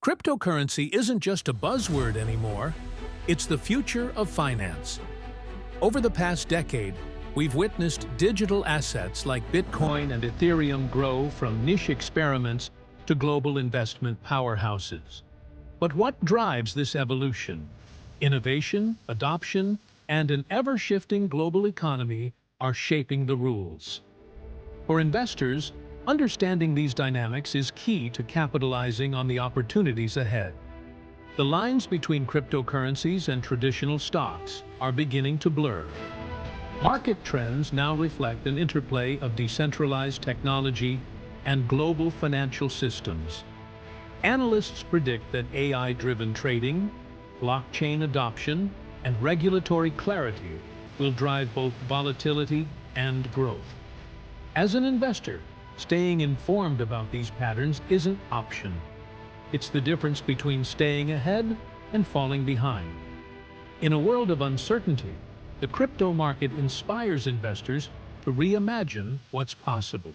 Cryptocurrency isn't just a buzzword anymore, it's the future of finance. Over the past decade, we've witnessed digital assets like Bitcoin and Ethereum grow from niche experiments to global investment powerhouses. But what drives this evolution? Innovation, adoption, and an ever-shifting global economy are shaping the rules. For investors, understanding these dynamics is key to capitalizing on the opportunities ahead. The lines between cryptocurrencies and traditional stocks are beginning to blur. Market trends now reflect an interplay of decentralized technology and global financial systems. Analysts predict that AI-driven trading, blockchain adoption, and regulatory clarity will drive both volatility and growth. As an investor, staying informed about these patterns isn't an option. It's the difference between staying ahead and falling behind. In a world of uncertainty, the crypto market inspires investors to reimagine what's possible.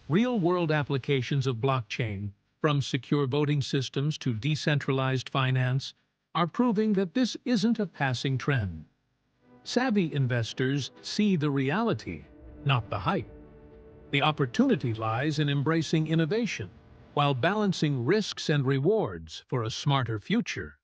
Real-world applications of blockchain, from secure voting systems to decentralized finance, are proving that this isn't a passing trend. Savvy investors see the reality, not the hype. The opportunity lies in embracing innovation, while balancing risks and rewards for a smarter future.